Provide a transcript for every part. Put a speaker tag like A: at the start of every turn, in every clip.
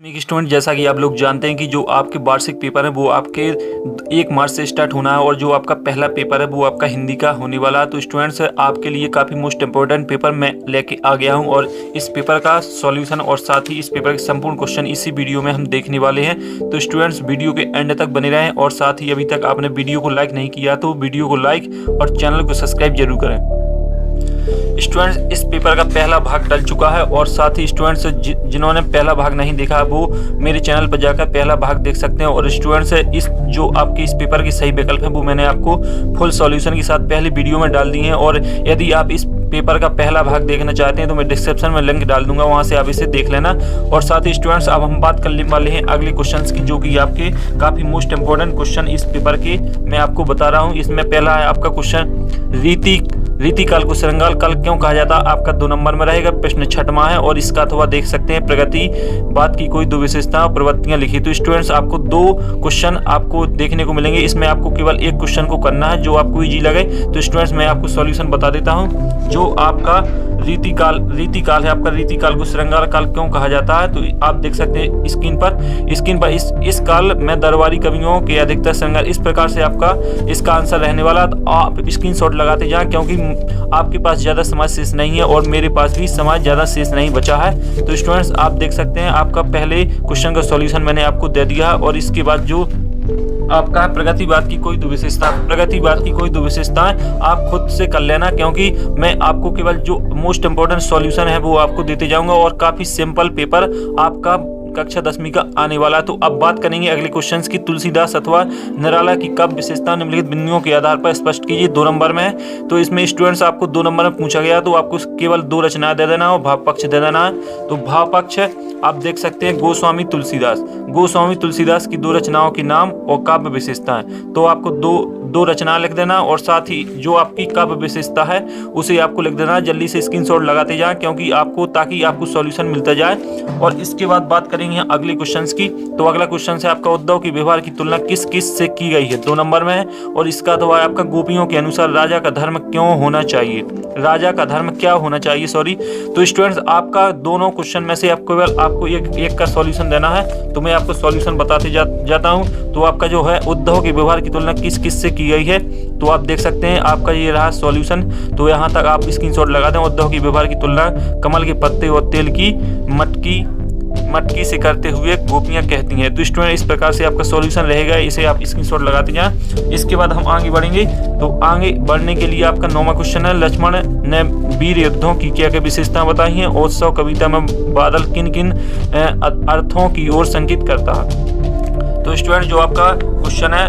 A: Student, जैसा कि आप लोग जानते हैं कि जो आपके वार्षिक पेपर है वो आपके 1 मार्च से स्टार्ट होना है और जो आपका पहला पेपर है वो आपका हिंदी का होने वाला है। तो स्टूडेंट्स, आपके लिए काफ़ी मोस्ट इंपॉर्टेंट पेपर मैं लेके आ गया हूं और इस पेपर का सॉल्यूशन और साथ ही इस पेपर के संपूर्ण क्वेश्चन इसी वीडियो में हम देखने वाले हैं। तो स्टूडेंट्स, वीडियो के एंड तक बने रहें और साथ ही अभी तक आपने वीडियो को लाइक नहीं किया तो वीडियो को लाइक और चैनल को सब्सक्राइब जरूर करें। स्टूडेंट्स, इस पेपर का पहला भाग डल चुका है और साथ ही स्टूडेंट्स जिन्होंने पहला भाग नहीं देखा वो मेरे चैनल पर जाकर पहला भाग देख सकते हैं। और स्टूडेंट्स, इस जो आपके इस पेपर के सही विकल्प है वो मैंने आपको फुल सॉल्यूशन के साथ पहली वीडियो में डाल दी हैं। और यदि आप इस पेपर का पहला भाग देखना चाहते हैं तो मैं डिस्क्रिप्शन में लिंक डाल दूंगा, वहां से आप इसे देख लेना। और साथ ही स्टूडेंट्स, अब हम बात करने वाले हैं अगले क्वेश्चंस की, जो कि आपके काफ़ी मोस्ट इंपॉर्टेंट क्वेश्चन इस पेपर के मैं आपको बता रहा हूँ। इसमें पहला है आपका क्वेश्चन, रीति काल को श्रृंगार काल क्यों कहा जाता है, आपका 2 नंबर में रहेगा। प्रश्न 6वां है और इसका अथवा देख सकते हैं प्रगतिवाद की कोई 2 विशेषताएं और प्रवृत्तियां लिखी। तो स्टूडेंट्स, आपको 2 क्वेश्चन आपको देखने को मिलेंगे। इसमें आपको केवल एक क्वेश्चन को करना है जो आपको इजी लगे। तो स्टूडेंट्स, मैं आपको सॉल्यूशन बता देता हूं। जो आपका रीति काल है, आपका रीति काल को श्रृंगार काल क्यों कहा जाता है, तो आप देख सकते हैं स्क्रीन पर इस काल में दरबारी कवियों के अधिकतर श्रृंगार, इस प्रकार से आपका इसका आंसर रहने वाला। तो आप स्क्रीनशॉट लगाते जाएं क्योंकि आपके पास ज़्यादा समय शेष नहीं है और मेरे पास भी समय ज़्यादा शेष नहीं बचा है। तो स्टूडेंट्स, आप देख सकते हैं आपका पहले क्वेश्चन का सॉल्यूशन मैंने आपको दे दिया है। और इसके बाद जो आपका प्रगतिवाद की कोई 2 विशेषताएं आप खुद से कर लेना, क्योंकि मैं आपको केवल जो मोस्ट इंपॉर्टेंट सॉल्यूशन है वो आपको देते जाऊंगा और काफी सिंपल पेपर आपका कक्षा 10वीं का आने वाला। तो अब बात करेंगे अगले क्वेश्चंस की। तुलसीदास अथवा निराला की काव्य विशेषता निम्नलिखित बिंदुओं के आधार पर स्पष्ट कीजिए। 2 नंबर में है। तो इसमें स्टूडेंट्स आपको 2 नंबर में पूछा गया तो आपको केवल 2 रचनाएं दे देना और भाव पक्ष दे देना है। तो भाव पक्ष आप देख सकते हैं गोस्वामी तुलसीदास की 2 रचनाओं के नाम और काव्य विशेषताएं। तो आपको दो रचना लिख देना और साथ ही जो आपकी काव्य विशेषता है उसे आपको लिख देना। जल्दी से स्क्रीनशॉट लगाते जाएं ताकि आपको सॉल्यूशन मिलता जाए। और इसके बाद बात करेंगे अगले क्वेश्चंस की। तो अगला क्वेश्चन है आपका उद्धव के व्यवहार की तुलना किस किस से की गई है। 2 नंबर में है और इसका तो है आपका गोपियों के अनुसार राजा का धर्म क्या होना चाहिए। तो स्टूडेंट्स, आपका दोनों क्वेश्चन में से आपको एक का सॉल्यूशन देना है। तो मैं आपको सॉल्यूशन बताते जाता हूं। तो आपका जो है उद्धव के व्यवहार की तुलना किस किस से की गई है, तो आप देख सकते हैं आपका ये रहा सॉल्यूशन। तो यहाँ तक आप स्क्रीनशॉट लगा दें। उद्धव की व्यवहार की तुलना कमल के पत्ते और तेल की मटकी से करते हुए गोपियां कहती हैं। तो स्टूडेंट, इस प्रकार से आपका सॉल्यूशन रहेगा, इसे आप स्क्रीनशॉट लगाते जाएं। इसके बाद हम आगे बढ़ेंगे। तो आगे बढ़ने के लिए आपका 9वां क्वेश्चन है, लक्ष्मण ने वीर युद्धों की क्या क्या विशेषताएं बताई हैं। उत्सव कविता में बादल किन किन अर्थों की ओर संकेत करता है। तो स्टूडेंट, जो आपका क्वेश्चन है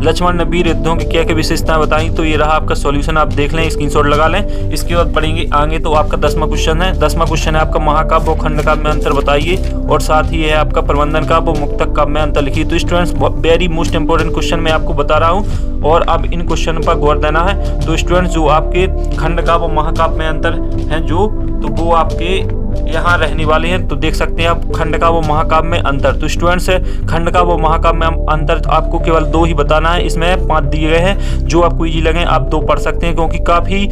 A: लक्ष्मण ने वीर युद्धों की क्या क्या विशेषताएं बताई, तो ये रहा आपका सॉल्यूशन। आप देख लें, स्क्रीनशॉट लगा लें। इसके बाद बढ़ेंगे आगे। तो आपका 10वां क्वेश्चन है आपका महाकाव्य और खंड काव्य में अंतर बताइए और साथ ही है आपका प्रबंधन काव्य और मुक्तक काव्य में अंतर लिखिए। तो students, very most important question मैं आपको बता रहा हूँ और अब इन क्वेश्चन पर गौर देना है। तो स्टूडेंट्स, जो आपके खंड काव्य और महाकाव्य में अंतर है तो वो आपके यहाँ रहने वाले हैं। तो देख सकते हैं आप खंड का वो महाकाव्य में अंतर। तो स्टूडेंट्स, खंड का वो महाकाव्य में अंतर आपको केवल 2 ही बताना है। इसमें 5 दिए गए हैं, जो आपको इजी लगे आप 2 पढ़ सकते हैं क्योंकि काफी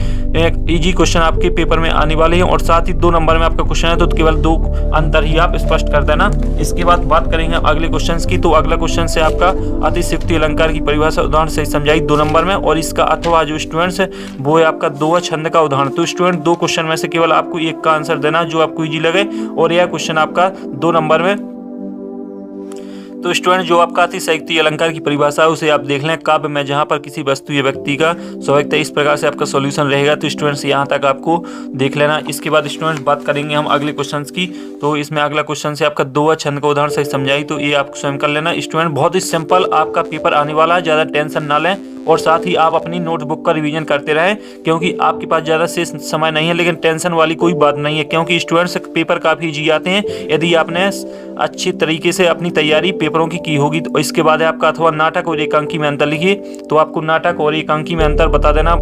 A: इजी क्वेश्चन आपके पेपर में आने वाले हैं। और साथ ही 2 नंबर में आपका क्वेश्चन है तो केवल 2 अंतर ही आप स्पष्ट कर देना। इसके बाद बात करेंगे अगले क्वेश्चन की। तो अगला क्वेश्चन से आपका अतिशयोक्ति अलंकार की परिभाषा उदाहरण से समझाई 2 नंबर में और इसका अथवा जो स्टूडेंट्स वो है आपका 2 छंद का उदाहरण। तो स्टूडेंट, 2 क्वेश्चन में से केवल आपको एक का आंसर देना जो आपको इजी लगे और यह क्वेश्चन आपका 2 नंबर में। तो स्टूडेंट, जो आपका अतिशयोक्ति अलंकार की परिभाषा है उसे आप देख लें। काव्य में जहां पर किसी वस्तु या व्यक्ति का स्वाभाविकता, इस प्रकार से आपका सॉल्यूशन रहेगा। तो स्टूडेंट्स, यहां तक आपको देख लेना। इसके बाद स्टूडेंट्स, बात करेंगे हम अगले क्वेश्चन की। तो इसमें अगला क्वेश्चन से आपका 2 छंद का उदाहरण से समझाई, तो ये आप स्वयं कर लेना। स्टूडेंट, बहुत ही सिंपल आपका पेपर आने वाला है, ज्यादा टेंशन ना लें और साथ ही आप अपनी नोटबुक का रिवीजन करते रहें क्योंकि आपके पास ज़्यादा से समय नहीं है। लेकिन टेंशन वाली कोई बात नहीं है क्योंकि स्टूडेंट्स पेपर काफ़ी इजी आते हैं यदि आपने अच्छी तरीके से अपनी तैयारी पेपरों की होगी। तो इसके बाद है आपका अथवा नाटक और एकांकी में अंतर लिखिए। तो आपको नाटक और एकांकी में अंतर बता देना।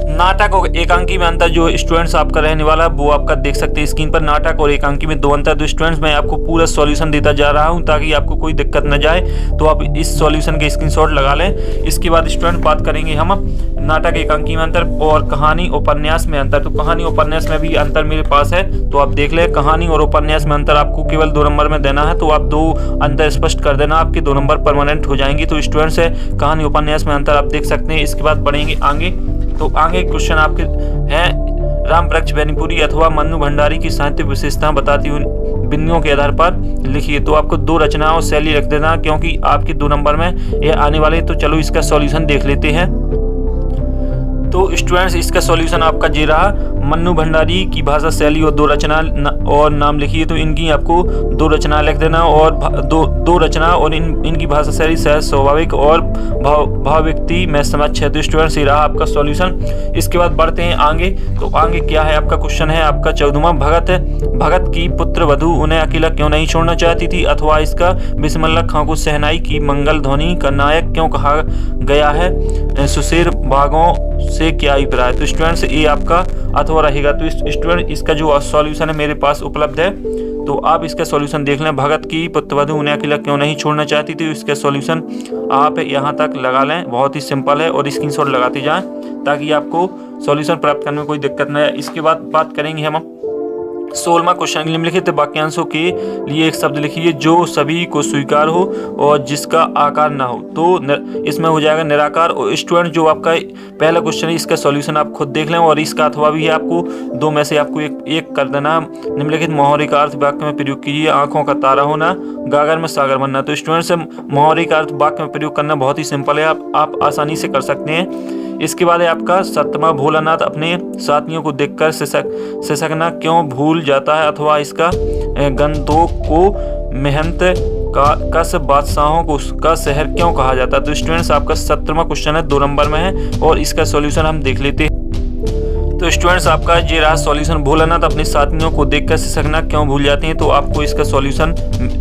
A: नाटक और एकांकी में अंतर जो स्टूडेंट्स आपका रहने वाला है वो आपका देख सकते हैं स्क्रीन पर। नाटक और एकांकी में 2 अंतर। तो स्टूडेंट्स मैं आपको पूरा सॉल्यूशन देता जा रहा हूं ताकि आपको कोई दिक्कत न जाए, तो आप इस सॉल्यूशन के स्क्रीनशॉट लगा लें। इसके बाद स्टूडेंट बात करेंगे हम नाटक एकांकी में अंतर और कहानी उपन्यास में अंतर। तो कहानी उपन्यास में भी अंतर मेरे पास है, तो आप देख लें। कहानी और उपन्यास में अंतर आपको केवल 2 नंबर में देना है, तो आप 2 अंतर स्पष्ट कर देना, आपके 2 नंबर परमानेंट हो जाएंगे। तो स्टूडेंट्स है कहानी उपन्यास में अंतर आप देख सकते हैं। इसके बाद बढ़ेंगे आगे, तो आगे क्वेश्चन आपके हैं राम वृक्ष बेनीपुरी अथवा मन्नू भंडारी की साहित्य विशेषताएं बताती हुई बिंदुओं के आधार पर लिखिए। तो आपको 2 रचनाओं शैली रख देना क्योंकि आपके 2 नंबर में ये आने वाले। तो चलो इसका सॉल्यूशन देख लेते हैं। तो स्टूडेंट्स इसका सॉल्यूशन आपका ये रहा, मन्नू भंडारी की भाषा शैली और 2 रचना और नाम लिखिए। तो इनकी आपको 2 रचना लिख देना और दो रचना और इनकी भाषा शैली सहज स्वाभाविक और भाव व्यक्ति में समझ है। तो स्टूडेंट्स ये रहा आपका सॉल्यूशन। इसके बाद बढ़ते हैं आगे, तो आगे क्या है आपका क्वेश्चन है आपका 14वां। भगत की पुत्र वधू उन्हें अकेला क्यों नहीं छोड़ना चाहती थी अथवा इसका बिस्मिल्लाह खां को शहनाई की मंगल ध्वनि का नायक क्यों कहा गया है, सुशेर बागों से क्या अभिप्राय। तो स्टूडेंट्स ये आपका अथवा रहेगा। तो स्टूडेंट इसका जो सॉल्यूशन है मेरे पास उपलब्ध है, तो आप इसका सॉल्यूशन देख लें। भगत की पुत्रवधू उन्हें अकेला क्यों नहीं छोड़ना चाहती थी, इसका सॉल्यूशन आप यहाँ तक लगा लें। बहुत ही सिंपल है और स्क्रीनशॉट लगाते जाएं ताकि आपको सॉल्यूशन प्राप्त करने में कोई दिक्कत न आए। इसके बाद बात करेंगे हम 16वां क्वेश्चन। निम्नलिखित वाक्यांशों के लिए एक शब्द लिखिए जो सभी को स्वीकार हो और जिसका आकार ना हो। तो इसमें हो जाएगा निराकार। और स्टूडेंट जो आपका पहला क्वेश्चन है इसका सॉल्यूशन आप खुद देख लें और इसका अथवा भी है, आपको 2 में से आपको एक कर देना। निम्नलिखित मुहावरे का अर्थ वाक्य में प्रयोग कीजिए। आंखों का तारा होना, गागर में सागर बनना। तो स्टूडेंट से मुहावरे का अर्थ वाक्य में प्रयोग करना बहुत ही सिंपल है, आप आसानी से कर सकते हैं। इसके बाद है आपका 7वां। भोलानाथ अपने साथियों को देखकर सिसकना क्यों भूल जाता है अथवा इसका गंदों को मेहनत का सब बादशाहों को का शहर क्यों कहा जाता है। तो स्टूडेंट्स आपका 17वां क्वेश्चन है, 2 नंबर में है और इसका सॉल्यूशन हम देख लेते हैं। तो स्टूडेंट्स आपका ये रहा सॉल्यूशन। भोलानाथ अपने साथियों को देखकर सिसकना क्यों भूल जाते हैं। तो आपको इसका सॉल्यूशन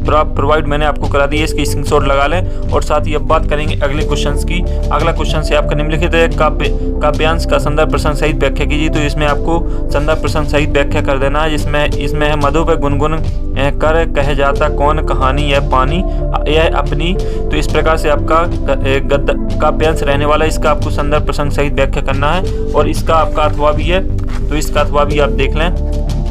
A: प्रोवाइड मैंने आपको करा दिया, इसकी स्क्रीनशॉट लगा लें। और साथ ही अब बात करेंगे अगले क्वेश्चन की। अगला क्वेश्चन से आपका निम्नलिखित है काव्यांश का संदर्भ प्रसंग सहित व्याख्या कीजिए। तो इसमें आपको संदर्भ प्रसंग सहित व्याख्या कर देना है। इसमें है मधु पे गुनगुन कर कह जाता कौन, कहानी यह पानी यह अपनी। तो इस प्रकार से आपका काव्यांश रहने वाला, इसका आपको संदर्भ प्रसंग सहित व्याख्या करना है और इसका आपका अथवा भी है, तो इसका अथवा भी आप देख लें।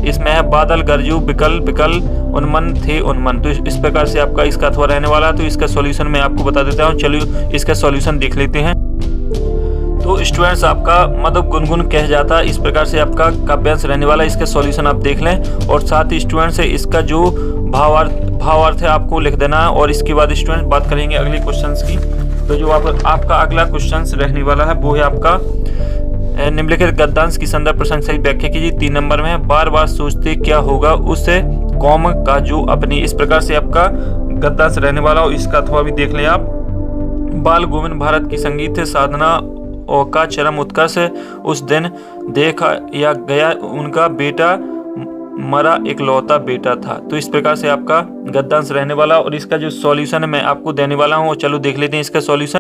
A: इसमें है बादल गरजू बिकल बिकल उन्मन थे उन्मन। तो इस प्रकार से आपका इसका अथवा रहने वाला है। तो इसका सॉल्यूशन मैं आपको बता देता हूँ, चलिए इसका सॉल्यूशन देख लेते हैं। तो स्टूडेंट्स आपका मधु गुनगुन कह जाता, इस प्रकार से आपका काव्यांश रहने वाला, इसका सॉल्यूशन आप देख लें। और साथ ही स्टूडेंट्स इसका जो भावार्थ है आपको लिख देना है। और इसके बाद स्टूडेंट बात करेंगे अगले क्वेश्चंस की। तो जो आपका अगला क्वेश्चन रहने वाला है वो है आपका निम्नलिखित गद्यांश की संदर्भ प्रसंग सहित व्याख्या कीजिए। 3 नंबर में है बार बार सोचते क्या होगा उससे कौम का जो अपनी। इस प्रकार से आपका गद्यांश रहने वाला और इसका अथवा भी देख लें आप। बाल गोविंद भारत की संगीत साधना और का चरम उत्कर्ष उस दिन देखा या गया उनका बेटा मरा इकलौता बेटा था। तो इस प्रकार से आपका गद्यांश रहने वाला और इसका जो सॉल्यूशन है मैं आपको देने वाला हूँ। चलो देख लेते हैं इसका सॉल्यूशन।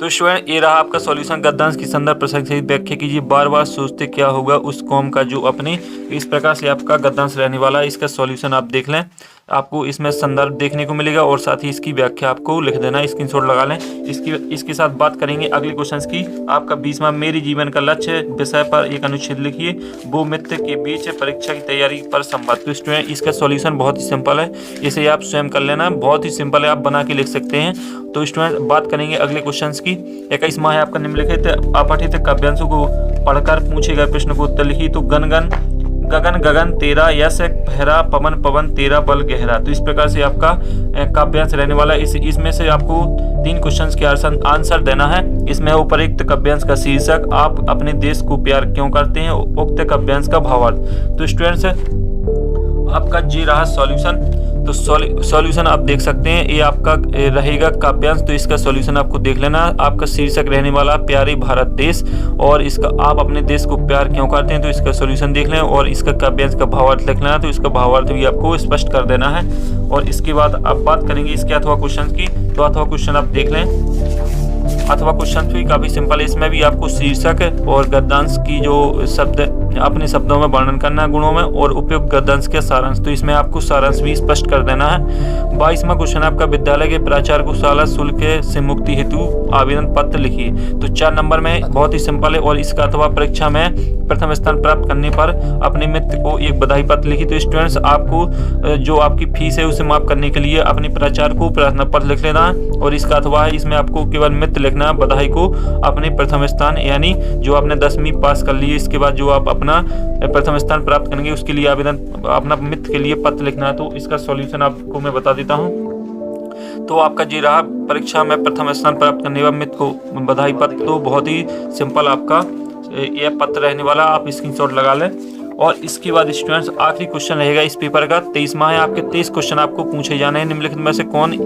A: तो स्टूडेंट ये रहा आपका सॉल्यूशन। गद्यांश की संदर्भ प्रसंग सहित व्याख्या कीजिए। बार बार सोचते क्या होगा उस कौम का जो अपने। इस प्रकार से आपका गद्यांश रहने वाला है, इसका सॉल्यूशन आप देख लें। आपको इसमें संदर्भ देखने को मिलेगा और साथ ही इसकी व्याख्या आपको लिख देना, स्क्रीनशॉट लगा लें। इसके साथ बात करेंगे अगले क्वेश्चन की। आपका 20वां मेरे जीवन का लक्ष्य विषय पर एक अनुच्छेद लिखिए। वो मित्र के बीच परीक्षा की तैयारी पर संवाद। तो स्टूडेंट इसका सॉल्यूशन बहुत ही सिंपल है, इसे आप स्वयं कर लेना, बहुत ही सिंपल है, आप बना के लिख सकते हैं। तो स्टूडेंट बात करेंगे अगले क्वेश्चन की। 21वां है आपका निम्नलिखित अपठित काव्यांशों को पढ़कर पूछे गए प्रश्न को उत्तर लिखिए। तो गगन गगन तेरा यश पहरा पवन पवन तेरा बल गहरा। तो इस प्रकार से आपका काव्यांश रहने वाला है। इसमें से आपको 3 क्वेश्चंस के आंसर देना है। इसमें है उपरोक्त काव्यांश का शीर्षक, आप अपने देश को प्यार क्यों करते हैं, उक्त काव्यांश का भावार्थ। तो स्टूडेंट्स आपका जी रहा सॉल्यूशन। तो सॉल्यूशन आप देख सकते हैं, ये आपका रहेगा काव्यांश। तो इसका सॉल्यूशन आपको देख लेना। आपका शीर्षक रहने वाला प्यारे भारत देश और इसका आप अपने देश को प्यार क्यों करते हैं। तो इसका सॉल्यूशन देख लें और इसका काव्यांश का भावार्थ लिखना है। तो इसका भावार्थ भी आपको स्पष्ट कर देना है। और इसके बाद आप बात करेंगे इसके अथवा क्वेश्चन की। तो अथवा क्वेश्चन आप देख लें। अथवा क्वेश्चन भी काफी सिंपल है। इसमें भी आपको शीर्षक और गद्यांश की जो शब्द अपने शब्दों में वर्णन करना है गुणों में, और उपयुक्त गद्यांश के सारांश, तो इसमें आपको सारांश भी स्पष्ट कर देना है। 22वां क्वेश्चन आपका विद्यालय के प्राचार्य को शाला शुल्क से मुक्ति हेतु आवेदन पत्र लिखिए। तो 4 नंबर में बहुत ही सिंपल है, और इसका अथवा परीक्षा में प्रथम स्थान प्राप्त करने पर अपने मित्र को एक बधाई पत्र लिखिए। तो स्टूडेंट्स आपको जो आपकी फीस है उसे माफ करने के लिए अपने प्राचार्य को प्रार्थना पत्र लिख लेना है, और इसका अथवा है इसमें आपको केवल मित्र लिखना है, बधाई को अपने प्रथम स्थान यानी जो आपने 10वीं पास कर ली है, इसके बाद जो आप अपना प्रथम स्थान प्राप्त करेंगे उसके लिए आवेदन अपना मित्र के लिए पत्र लिखना है। तो इसका सॉल्यूशन आपको मैं बता देता हूँ। तो आपका जी रहा परीक्षा में प्रथम स्थान प्राप्त करने वाले मित्र को बधाई पत्र। तो बहुत ही सिंपल आपका यह पत्र रहने वाला, आप स्क्रीनशॉट लगा लें। और इसके बाद स्टूडेंट्स आखिरी क्वेश्चन रहेगा इस पेपर का 23वां है। आपके 23 क्वेश्चन आपको पूछे जाने हैं। निम्नलिखित में से कौन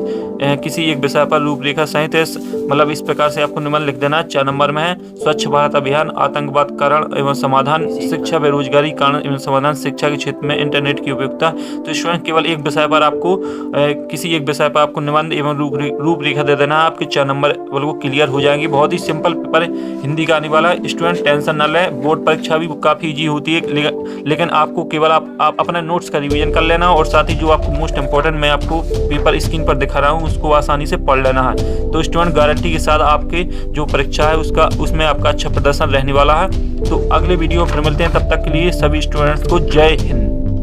A: किसी एक विषय पर रूपरेखा सहित है, मतलब इस प्रकार से आपको निम्न लिख देना है। 4 नंबर में है स्वच्छ भारत अभियान, आतंकवाद कारण एवं समाधान, शिक्षा बेरोजगारी कारण एवं समाधान, शिक्षा के क्षेत्र में इंटरनेट की उपयोगिता। तो स्टूडेंट केवल एक विषय पर आपको किसी एक विषय पर आपको निबंध एवं रूपरेखा दे देना है, आपके 4 नंबर बिल्कुल क्लियर हो जाएंगे। बहुत ही सिंपल पेपर हिंदी का आने वाला है। स्टूडेंट टेंशन न लें, बोर्ड परीक्षा भी काफी ईजी होती है, लेकिन आपको केवल आप अपना नोट्स का रिवीजन कर लेना, और साथ ही जो आपको मोस्ट इंपॉर्टेंट मैं आपको पेपर स्क्रीन पर दिखा रहा हूँ उसको आसानी से पढ़ लेना है। तो स्टूडेंट गारंटी के साथ आपके जो परीक्षा है उसमें आपका अच्छा प्रदर्शन रहने वाला है। तो अगले वीडियो में फिर मिलते हैं, तब तक के लिए सभी स्टूडेंट्स को जय हिंद।